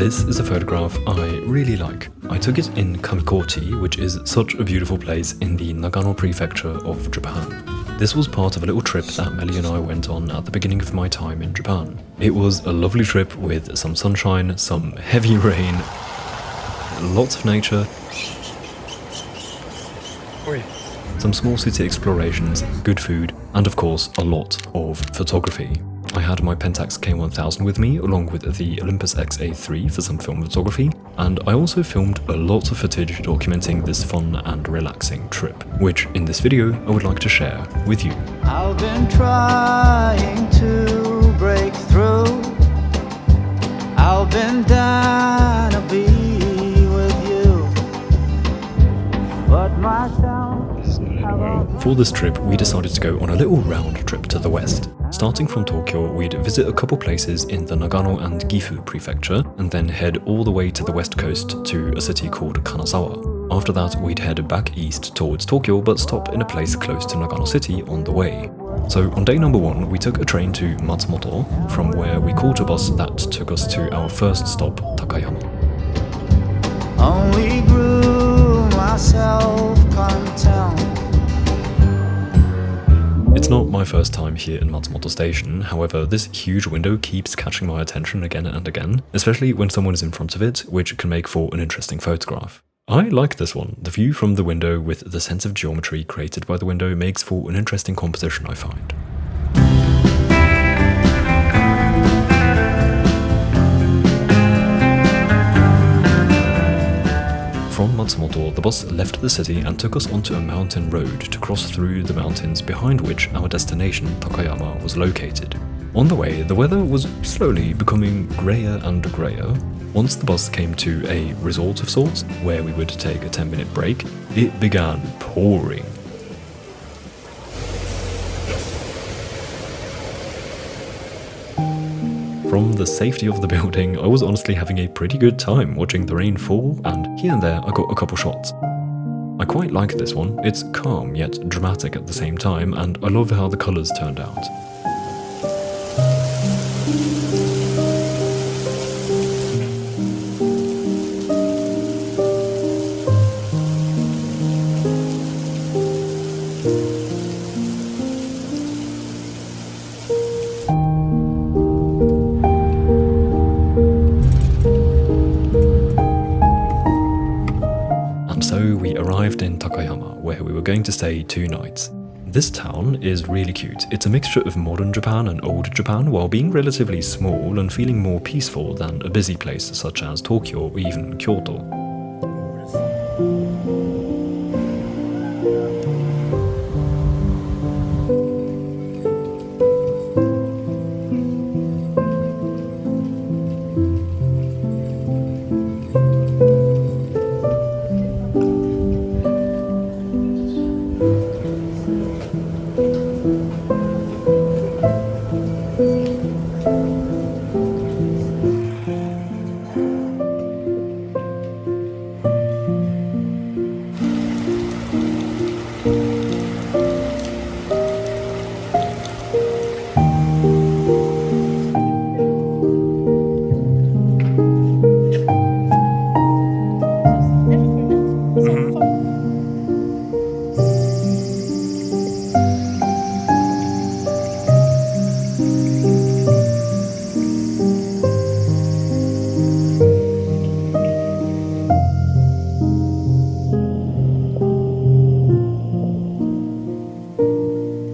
This is a photograph I really like. I took it in Kamikochi, which is such a beautiful place in the Nagano prefecture of Japan. This was part of a little trip that Melly and I went on at the beginning of my time in Japan. It was a lovely trip with some sunshine, some heavy rain, lots of nature, some small city explorations, good food, and of course a lot of photography. I had my Pentax K1000 with me along with the Olympus XA3 for some film photography, and I also filmed a lot of footage documenting this fun and relaxing trip, which in this video I would like to share with you. I've been trying to break through. I've been dying to be with you, but my sound. For this trip, we decided to go on a little round trip to the west. Starting from Tokyo, we'd visit a couple places in the Nagano and Gifu prefecture, and then head all the way to the west coast to a city called Kanazawa. After that, we'd head back east towards Tokyo, but stop in a place close to Nagano City on the way. So on day number 1, we took a train to Matsumoto, from where we caught a bus that took us to our first stop, Takayama. Only grew my self-contempt. It's not my first time here in Matsumoto Station, however this huge window keeps catching my attention again and again, especially when someone is in front of it, which can make for an interesting photograph. I like this one. The view from the window with the sense of geometry created by the window makes for an interesting composition, I find. From Matsumoto, the bus left the city and took us onto a mountain road to cross through the mountains behind which our destination, Takayama, was located. On the way, the weather was slowly becoming greyer and greyer. Once the bus came to a resort of sorts, where we would take a 10-minute break, it began pouring. From the safety of the building, I was honestly having a pretty good time watching the rain fall, and here and there I got a couple shots. I quite like this one. It's calm yet dramatic at the same time, and I love how the colours turned out. So we arrived in Takayama, where we were going to stay 2 nights. This town is really cute. It's a mixture of modern Japan and old Japan, while being relatively small and feeling more peaceful than a busy place such as Tokyo or even Kyoto.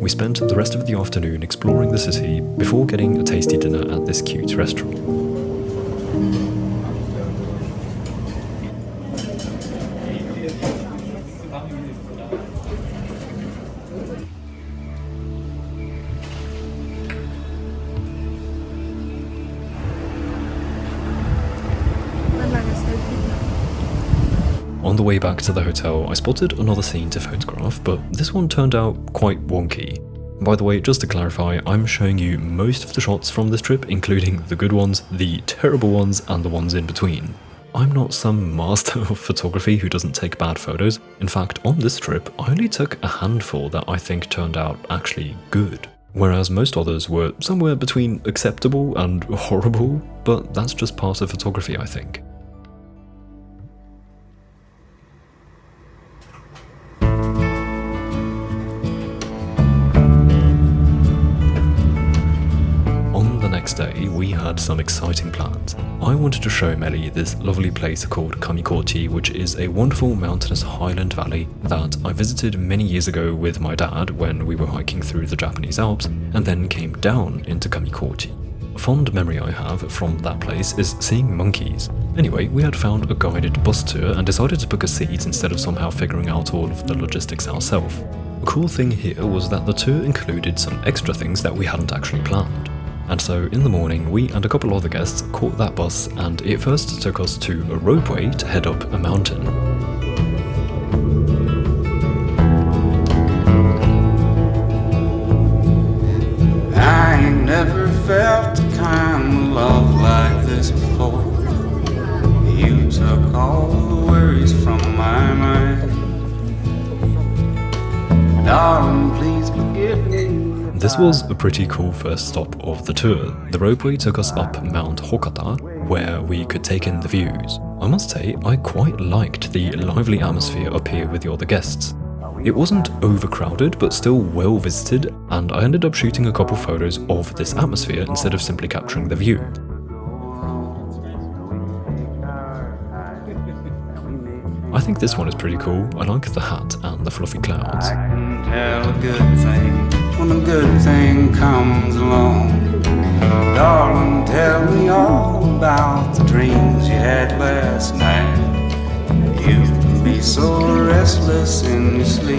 We spent the rest of the afternoon exploring the city before getting a tasty dinner at this cute restaurant. On the way back to the hotel, I spotted another scene to photograph, but this one turned out quite wonky. By the way, just to clarify, I'm showing you most of the shots from this trip, including the good ones, the terrible ones, and the ones in between. I'm not some master of photography who doesn't take bad photos. In fact, on this trip, I only took a handful that I think turned out actually good. whereas most others were somewhere between acceptable and horrible, but that's just part of photography, I think. Next day, we had some exciting plans. I wanted to show Melly this lovely place called Kamikoti, which is a wonderful mountainous highland valley that I visited many years ago with my dad when we were hiking through the Japanese Alps and then came down into Kamikoti. A fond memory I have from that place is seeing monkeys. Anyway, we had found a guided bus tour and decided to book a seat instead of somehow figuring out all of the logistics ourselves. A cool thing here was that the tour included some extra things that we hadn't actually planned. And so in the morning, we and a couple other guests caught that bus, and it first took us to a ropeway to head up a mountain. I ain't never felt the kind of love like this before. You took all the worries from my mind. Darling, please forgive me. This was a pretty cool first stop of the tour. The ropeway took us up Mount Hokata, where we could take in the views. I must say, I quite liked the lively atmosphere up here with the other guests. It wasn't overcrowded, but still well visited, and I ended up shooting a couple photos of this atmosphere instead of simply capturing the view. I think this one is pretty cool. I like the hat and the fluffy clouds. I can tell a good thing when a good thing comes along. Darling, tell me all about the dreams you had last night. You can be so restless in your sleep.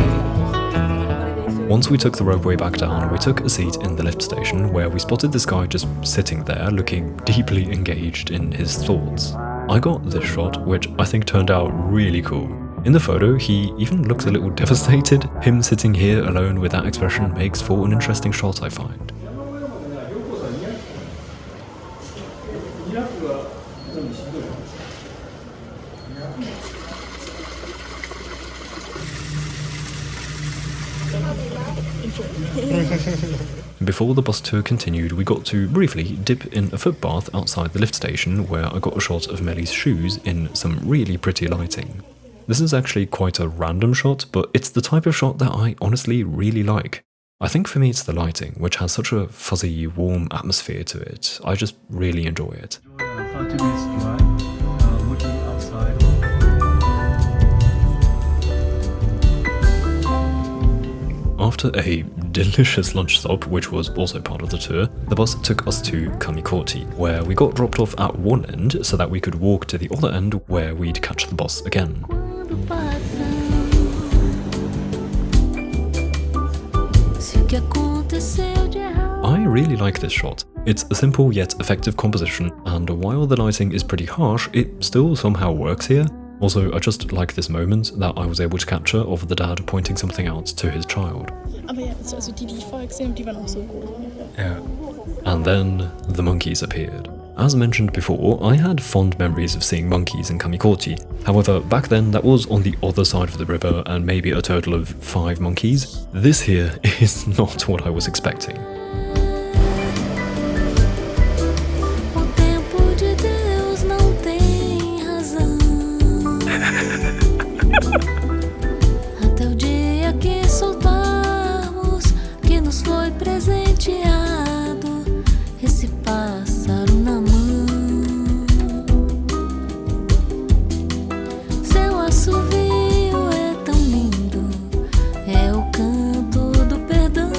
Once we took the ropeway back down, we took a seat in the lift station where we spotted this guy just sitting there looking deeply engaged in his thoughts. I got this shot, which I think turned out really cool. In the photo, he even looks a little devastated. Him sitting here alone with that expression makes for an interesting shot, I find. Before the bus tour continued, we got to briefly dip in a foot bath outside the lift station where I got a shot of Melly's shoes in some really pretty lighting. This is actually quite a random shot, but it's the type of shot that I honestly really like. I think for me it's the lighting, which has such a fuzzy, warm atmosphere to it. I just really enjoy it. 30 minutes drive, looking outside. After a delicious lunch stop, which was also part of the tour, the bus took us to Kamikoti, where we got dropped off at one end so that we could walk to the other end where we'd catch the bus again. I really like this shot. It's a simple yet effective composition, and while the lighting is pretty harsh, it still somehow works here. Also, I just like this moment that I was able to capture of the dad pointing something out to his child. And then the monkeys appeared. As mentioned before, I had fond memories of seeing monkeys in Kamikoti. However, back then that was on the other side of the river and maybe a total of 5 monkeys. This here is not what I was expecting. Até o dia que soltarmos que nos foi presenteado esse pássaro na mão. Seu assovio é tão lindo, é o canto do perdão.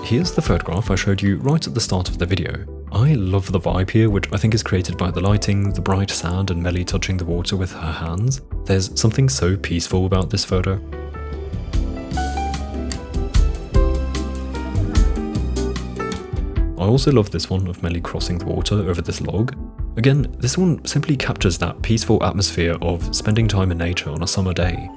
Here's the photograph I showed you right at the start of the video. I love the vibe here, which I think is created by the lighting, the bright sand and Melly touching the water with her hands. There's something so peaceful about this photo. I also love this one of Melly crossing the water over this log. Again, this one simply captures that peaceful atmosphere of spending time in nature on a summer day.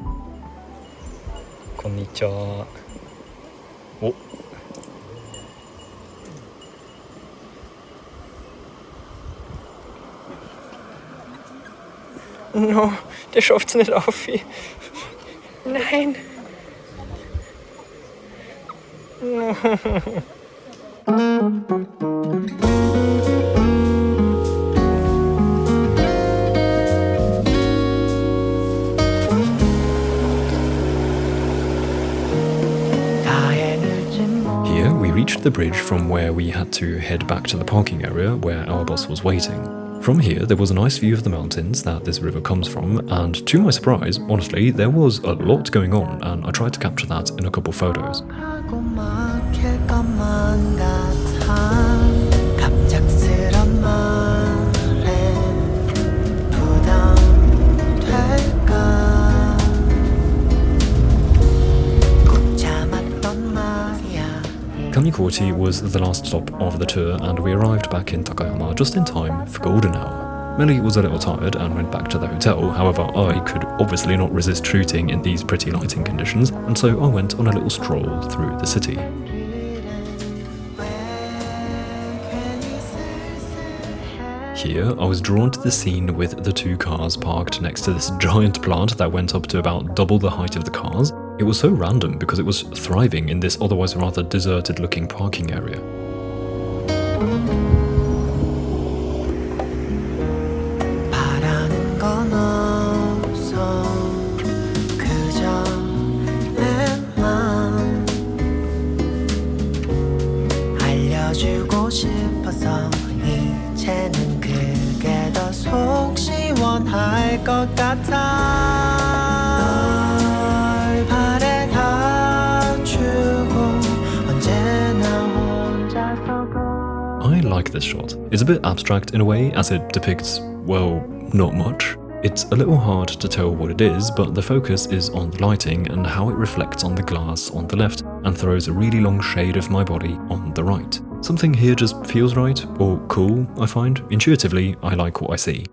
No, der schafft's nicht auf. Nein. Here we reached the bridge from where we had to head back to the parking area where our bus was waiting. From here there was a nice view of the mountains that this river comes from, and to my surprise, honestly, there was a lot going on, and I tried to capture that in a couple photos. Kamikochi was the last stop of the tour, and we arrived back in Takayama just in time for golden hour. Melly was a little tired and went back to the hotel, however I could obviously not resist shooting in these pretty lighting conditions, and so I went on a little stroll through the city. Here I was drawn to the scene with the two cars parked next to this giant plant that went up to about double the height of the cars. It was so random because it was thriving in this otherwise rather deserted looking parking area. I like this shot. It's a bit abstract in a way, as it depicts, well, not much. It's a little hard to tell what it is, but the focus is on the lighting and how it reflects on the glass on the left and throws a really long shade of my body on the right. Something here just feels right, or cool, I find. Intuitively, I like what I see.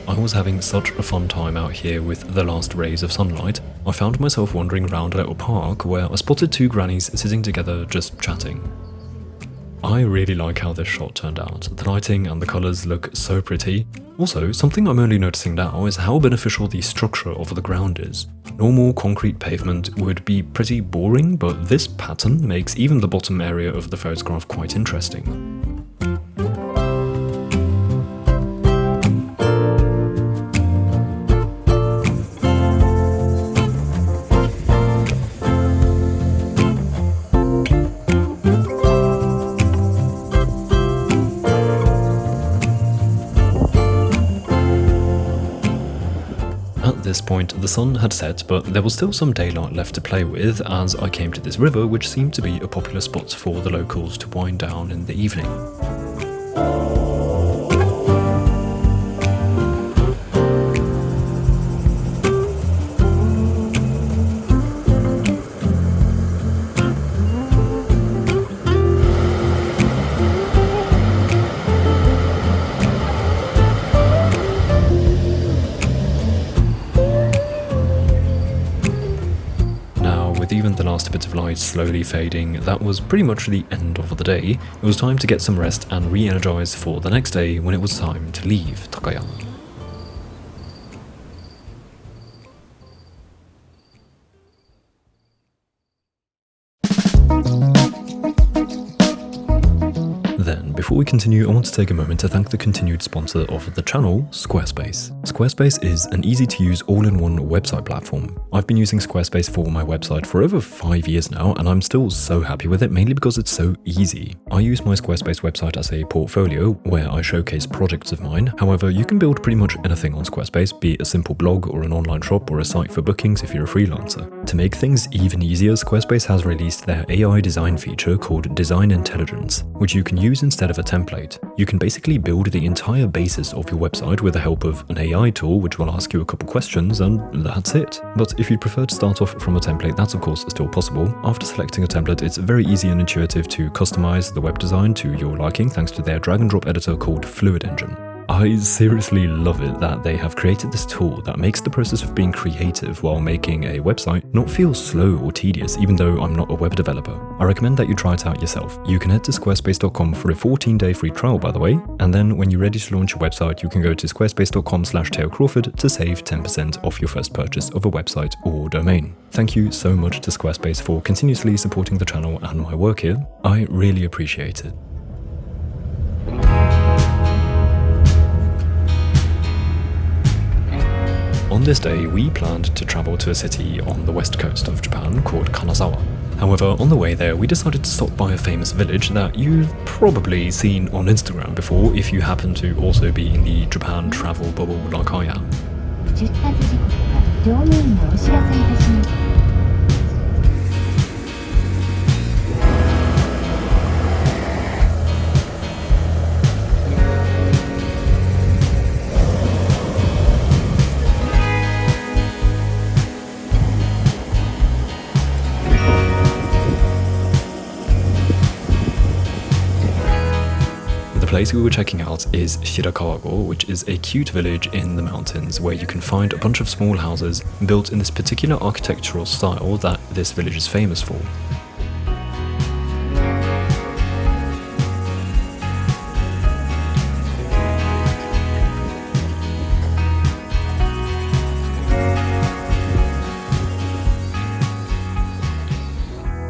I was having such a fun time out here with the last rays of sunlight. I found myself wandering around a little park where I spotted two grannies sitting together just chatting. I really like how this shot turned out. The lighting and the colours look so pretty. Also, something I'm only noticing now is how beneficial the structure of the ground is. Normal concrete pavement would be pretty boring, but this pattern makes even the bottom area of the photograph quite interesting. At this point, the sun had set, but there was still some daylight left to play with as I came to this river, which seemed to be a popular spot for the locals to wind down in the evening. Even the last bit of light slowly fading, that was pretty much the end of the day. It was time to get some rest and re-energize for the next day when it was time to leave Takayama. Then, before we continue, I want to take a moment to thank the continued sponsor of the channel, Squarespace. Squarespace is an easy-to-use all-in-one website platform. I've been using Squarespace for my website for over 5 years now, and I'm still so happy with it, mainly because it's so easy. I use my Squarespace website as a portfolio where I showcase projects of mine. However, you can build pretty much anything on Squarespace, be it a simple blog or an online shop or a site for bookings if you're a freelancer. To make things even easier, Squarespace has released their AI design feature called Design Intelligence, which you can use instead of a template. You can basically build the entire basis of your website with the help of an AI tool which will ask you a couple questions, and that's it. But if you'd prefer to start off from a template, that's of course still possible. After selecting a template, it's very easy and intuitive to customize the web design to your liking thanks to their drag and drop editor called Fluid Engine. I seriously love it that they have created this tool that makes the process of being creative while making a website not feel slow or tedious, even though I'm not a web developer. I recommend that you try it out yourself. You can head to squarespace.com for a 14-day free trial, by the way, and then when you're ready to launch your website, you can go to squarespace.com/TeoCrawford to save 10% off your first purchase of a website or domain. Thank you so much to Squarespace for continuously supporting the channel and my work here. I really appreciate it. On this day, we planned to travel to a city on the west coast of Japan called Kanazawa. However, on the way there, we decided to stop by a famous village that you've probably seen on Instagram before if you happen to also be in the Japan travel bubble like I am. 出発時刻は乗務員がお知らせいたします。The place we were checking out is Shirakawa-go, which is a cute village in the mountains where you can find a bunch of small houses built in this particular architectural style that this village is famous for.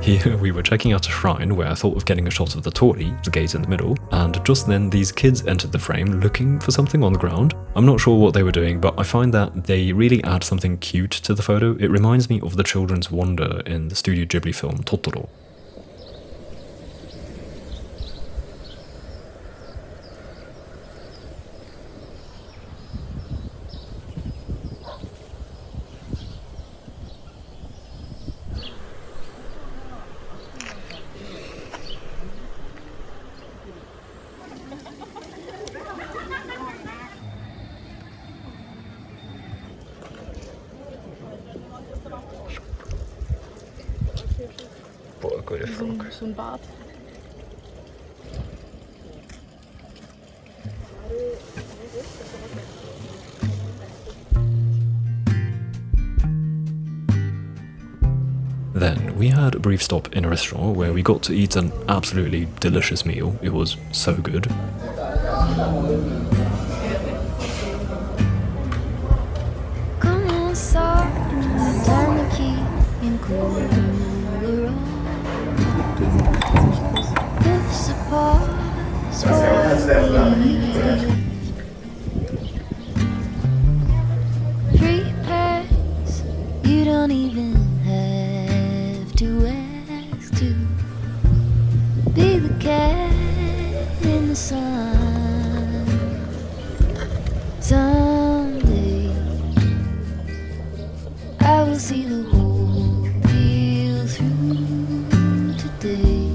Here we were checking out a shrine where I thought of getting a shot of the torii, the gate in the middle, and just then these kids entered the frame looking for something on the ground. I'm not sure what they were doing, but I find that they really add something cute to the photo. It reminds me of the children's wonder in the Studio Ghibli film Totoro. What a good frog. So ein Bad. Then we had a brief stop in a restaurant where we got to eat an absolutely delicious meal. It was so good. Comment ça, turn the key and cool this apart for me. 3 pairs, you don't even have to ask to be the cat in the sun. Someday I will see the whole deal through today.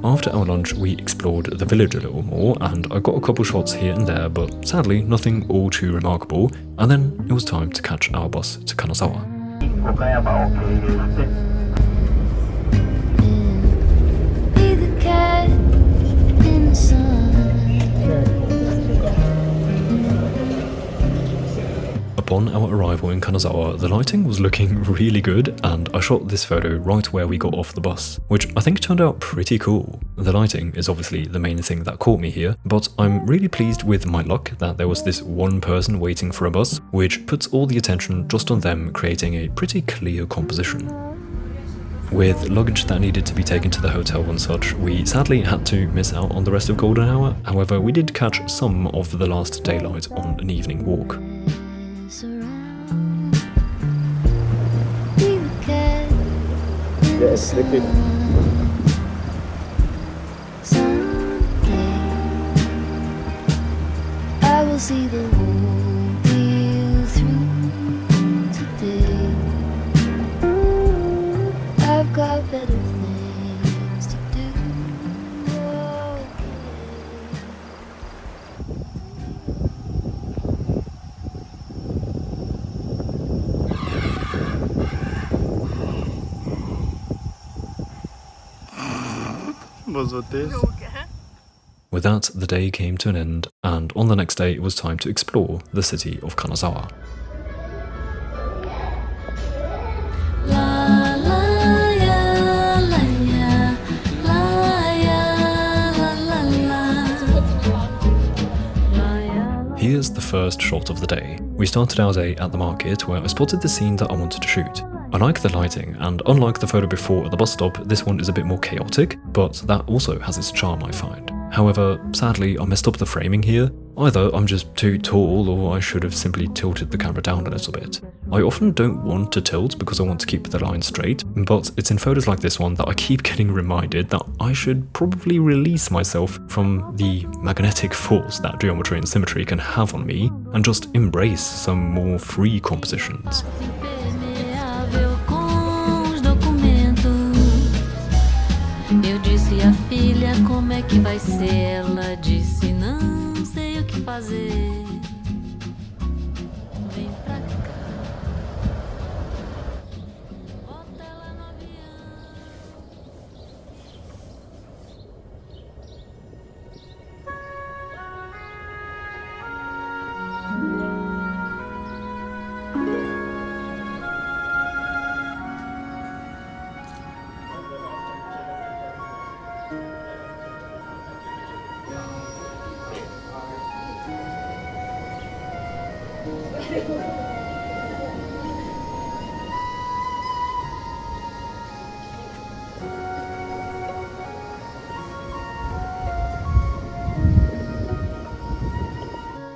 After our lunch, we explored the village a little more, and I got a couple shots here and there, but sadly nothing all too remarkable, and then it was time to catch our bus to Kanazawa. Be the cat in the sun. Upon our arrival in Kanazawa, the lighting was looking really good, and I shot this photo right where we got off the bus, which I think turned out pretty cool. The lighting is obviously the main thing that caught me here, but I'm really pleased with my luck that there was this one person waiting for a bus, which puts all the attention just on them, creating a pretty clear composition. With luggage that needed to be taken to the hotel and such, we sadly had to miss out on the rest of golden hour. However, we did catch some of the last daylight on an evening walk. Yes, liquid. Someday I will see the whole deal through today. I've got better things to do. Was war das? With that, the day came to an end, and on the next day it was time to explore the city of Kanazawa. La la ya la ya la ya la la la. Here's the first shot of the day. We started our day at the market where I spotted the scene that I wanted to shoot. I like the lighting, and unlike the photo before at the bus stop, this one is a bit more chaotic, but that also has its charm, I find. However, sadly, I messed up the framing here. Either I'm just too tall, or I should have simply tilted the camera down a little bit. I often don't want to tilt because I want to keep the line straight, but it's in photos like this one that I keep getting reminded that I should probably release myself from the magnetic force that geometry and symmetry can have on me, and just embrace some more free compositions. Impermeável com os documentos. Eu disse à filha como é que vai ser. Ela disse não sei o que fazer. Vem pra cá. Bota ela no avião.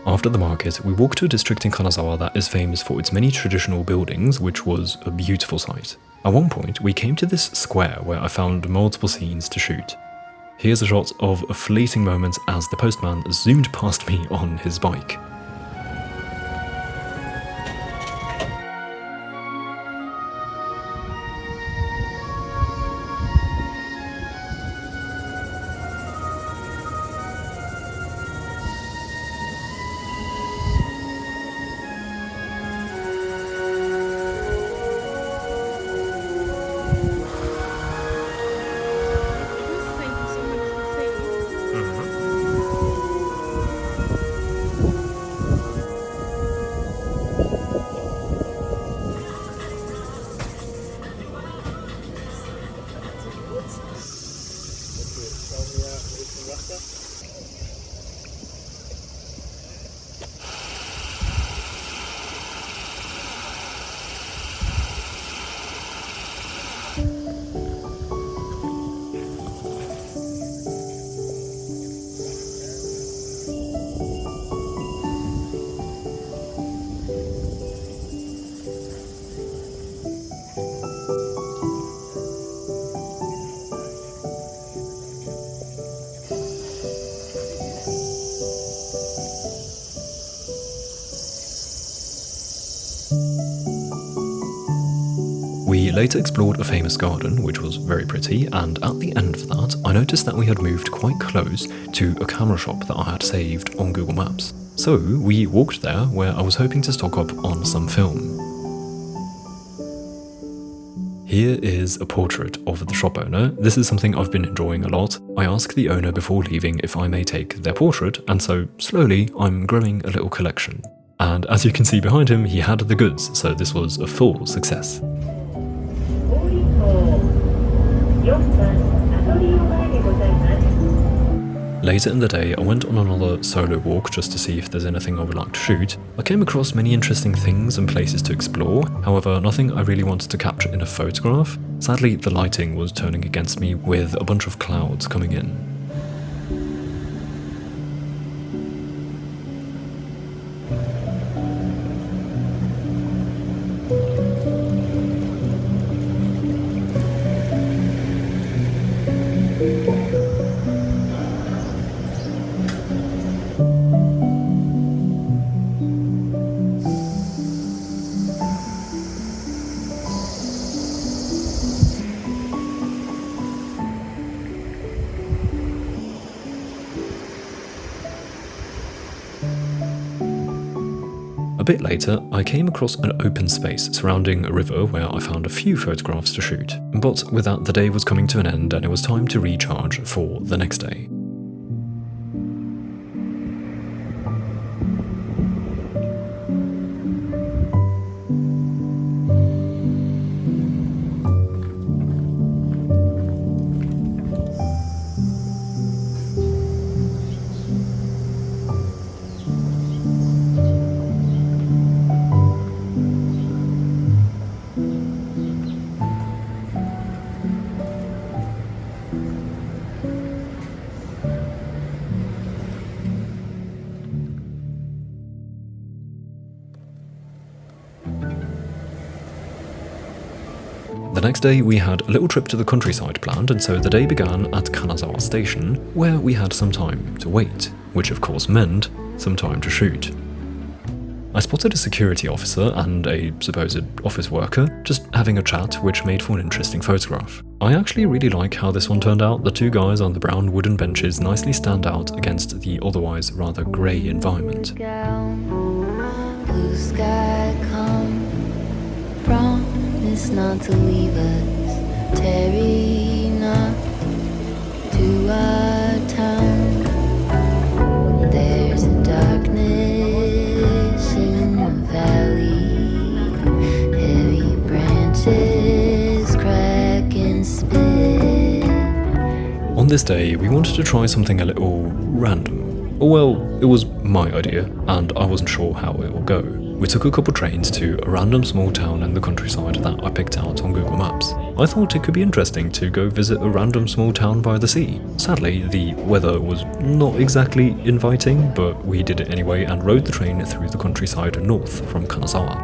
After the market, we walked to a district in Kanazawa that is famous for its many traditional buildings, which was a beautiful sight. At one point, we came to this square where I found multiple scenes to shoot. Here's a shot of a fleeting moment as the postman zoomed past me on his bike. We later explored a famous garden, which was very pretty, and at the end of that, I noticed that we had moved quite close to a camera shop that I had saved on Google Maps. So we walked there, where I was hoping to stock up on some film. Here is a portrait of the shop owner. This is something I've been enjoying a lot. I ask the owner before leaving if I may take their portrait, and so slowly I'm growing a little collection. And as you can see behind him, he had the goods, so this was a full success. Later in the day, I went on another solo walk just to see if there's anything I would like to shoot. I came across many interesting things and places to explore, however nothing I really wanted to capture in a photograph. Sadly, the lighting was turning against me with a bunch of clouds coming in. A bit later, I came across an open space surrounding a river where I found a few photographs to shoot, but with that the day was coming to an end and it was time to recharge for the next day. The next day we had a little trip to the countryside planned, and so the day began at Kanazawa Station, where we had some time to wait, which of course meant some time to shoot. I spotted a security officer and a supposed office worker just having a chat, which made for an interesting photograph. I actually really like how this one turned out. The two guys on the brown wooden benches nicely stand out against the otherwise rather grey environment. Blue sky come, promise not to leave us, tarry not to our town. There's a darkness in the valley, heavy branches crack and split. On this day, we wanted to try something a little random. Well, it was my idea, and I wasn't sure how it will go. We took a couple trains to a random small town in the countryside that I picked out on Google Maps. I thought it could be interesting to go visit a random small town by the sea. Sadly, the weather was not exactly inviting, but we did it anyway and rode the train through the countryside north from Kanazawa.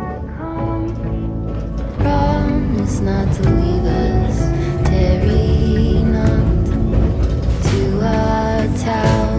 Promise not to leave us, tarry not to our town.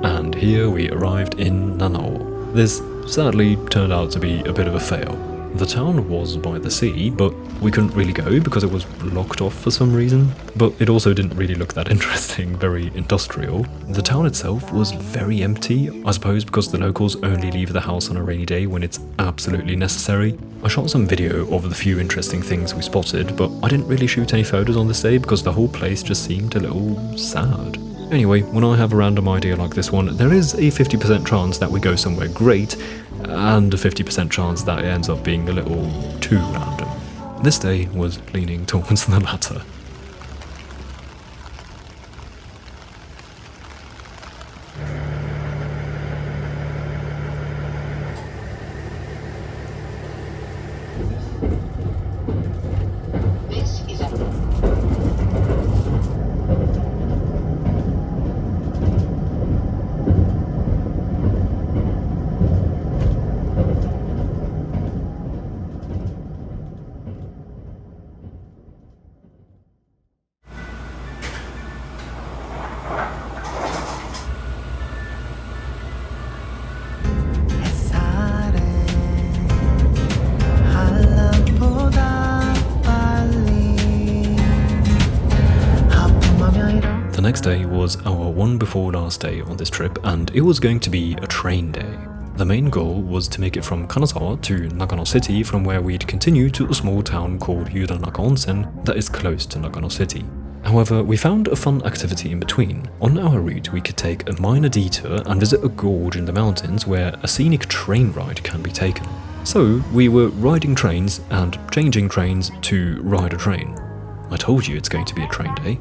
And here we arrived in Nanao. This sadly turned out to be a bit of a fail. The town was by the sea, but we couldn't really go because it was blocked off for some reason. But it also didn't really look that interesting, very industrial. The town itself was very empty, I suppose because the locals only leave the house on a rainy day when it's absolutely necessary. I shot some video of the few interesting things we spotted, but I didn't really shoot any photos on this day because the whole place just seemed a little sad. Anyway, when I have a random idea like this one, there is a 50% chance that we go somewhere great, and a 50% chance that it ends up being a little too random. This day was leaning towards the latter. The next day was our one before last day on this trip, and it was going to be a train day. The main goal was to make it from Kanazawa to Nagano City, from where we'd continue to a small town called Yudanaka Onsen that is close to Nagano City. However, we found a fun activity in between. On our route, we could take a minor detour and visit a gorge in the mountains where a scenic train ride can be taken. So, we were riding trains and changing trains to ride a train. I told you it's going to be a train day.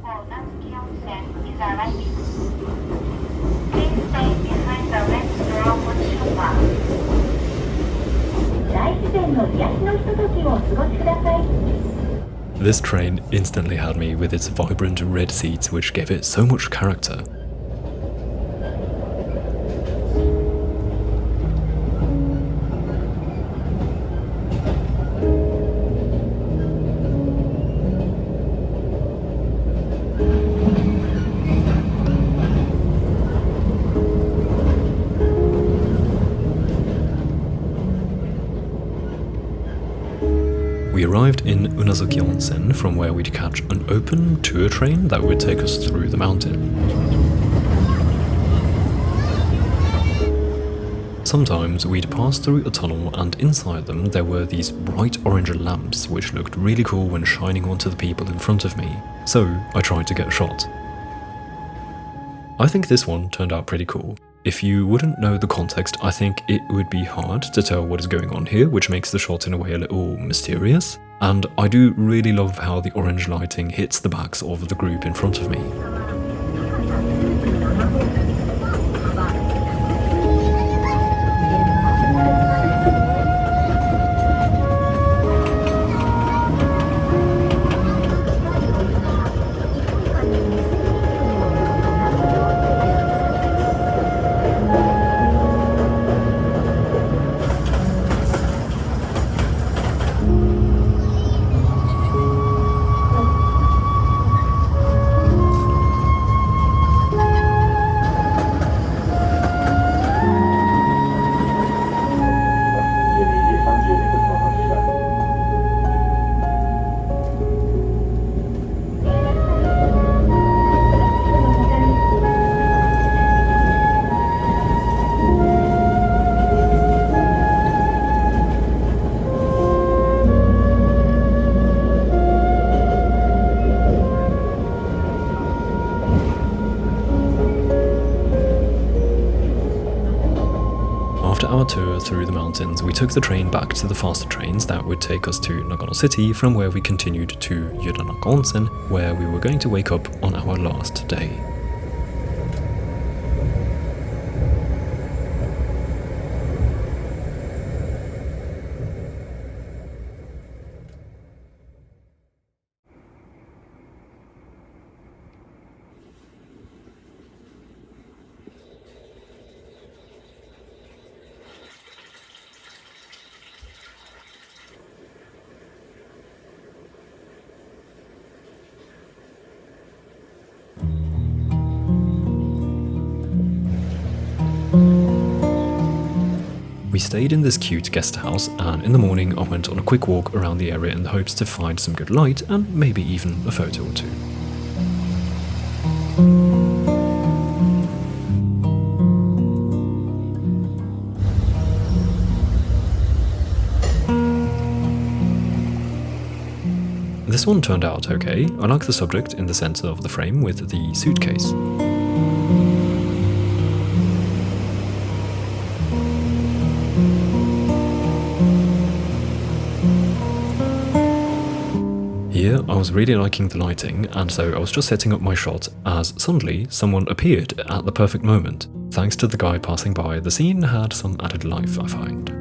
This train instantly had me with its vibrant red seats, which gave it so much character. We arrived in Unazuki Onsen, from where we'd catch an open tour train that would take us through the mountain. Sometimes we'd pass through a tunnel, and inside them there were these bright orange lamps which looked really cool when shining onto the people in front of me, so I tried to get a shot. I think this one turned out pretty cool. If you wouldn't know the context, I think it would be hard to tell what is going on here, which makes the shot in a way a little mysterious. And I do really love how the orange lighting hits the backs of the group in front of me. we took the train back to the faster trains that would take us to Nagano City, from where we continued to Yudanaka Onsen, where we were going to wake up on our last day. We stayed in this cute guest house, and in the morning I went on a quick walk around the area in the hopes to find some good light and maybe even a photo or two. This one turned out okay. I like the subject in the center of the frame with the suitcase. Here, I was really liking the lighting, and so I was just setting up my shot as suddenly someone appeared at the perfect moment. Thanks to the guy passing by, the scene had some added life, I find.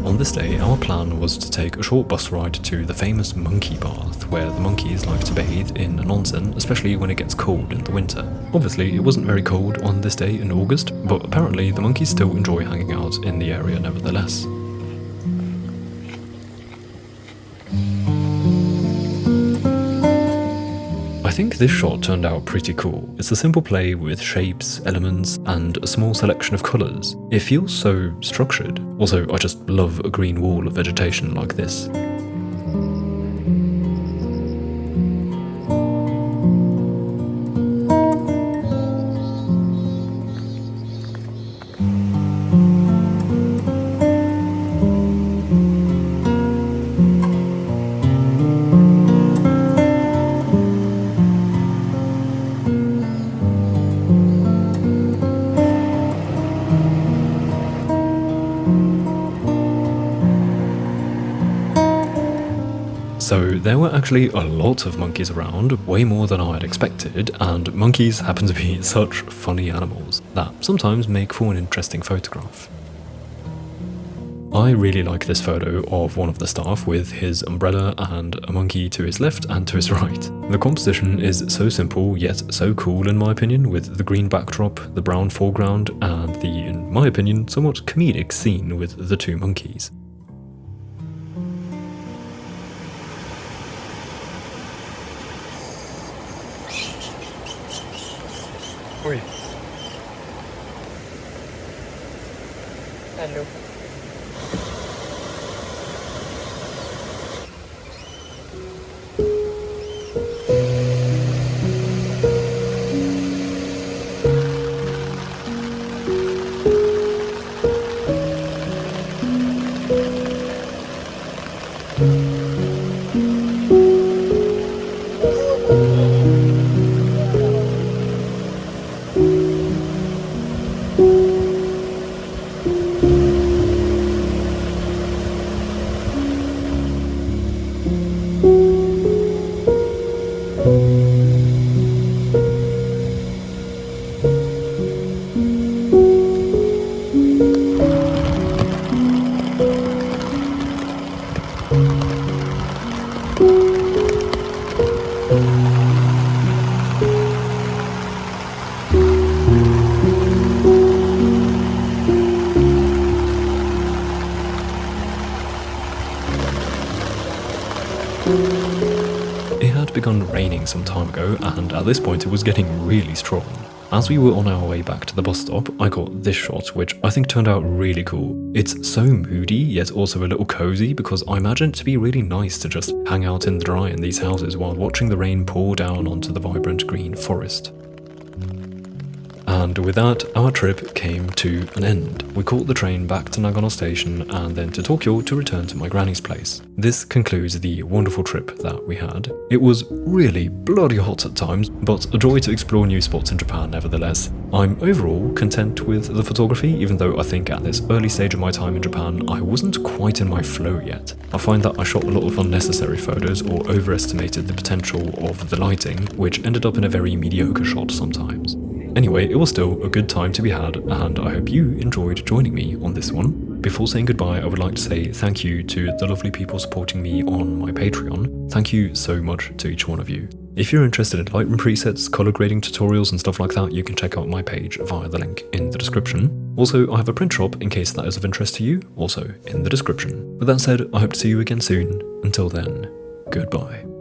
On this day, our plan was to take a short bus ride to the famous monkey bath, where the monkeys like to bathe in an onsen, especially when it gets cold in the winter. Obviously, it wasn't very cold on this day in August, but apparently the monkeys still enjoy hanging out in the area nevertheless. I think this shot turned out pretty cool. It's a simple play with shapes, elements, and a small selection of colours. It feels so structured. Also, I just love a green wall of vegetation like this. So there were actually a lot of monkeys around, way more than I had expected, and monkeys happen to be such funny animals that sometimes make for an interesting photograph. I really like this photo of one of the staff with his umbrella and a monkey to his left and to his right. The composition is so simple yet so cool in my opinion, with the green backdrop, the brown foreground, and the, in my opinion, somewhat comedic scene with the two monkeys. Oi. Hello. It had begun raining some time ago, and at this point it was getting really strong. As we were on our way back to the bus stop, I got this shot, which I think turned out really cool. It's so moody, yet also a little cozy, because I imagine it to be really nice to just hang out in the dry in these houses while watching the rain pour down onto the vibrant green forest. And with that, our trip came to an end. We caught the train back to Nagano Station and then to Tokyo to return to my granny's place. This concludes the wonderful trip that we had. It was really bloody hot at times, but a joy to explore new spots in Japan nevertheless. I'm overall content with the photography, even though I think at this early stage of my time in Japan, I wasn't quite in my flow yet. I find that I shot a lot of unnecessary photos or overestimated the potential of the lighting, which ended up in a very mediocre shot sometimes. Anyway, it was still a good time to be had, and I hope you enjoyed joining me on this one. Before saying goodbye, I would like to say thank you to the lovely people supporting me on my Patreon. Thank you so much to each one of you. If you're interested in Lightroom presets, color grading tutorials and stuff like that, you can check out my page via the link in the description. Also, I have a print shop in case that is of interest to you, also in the description. With that said, I hope to see you again soon. Until then, goodbye.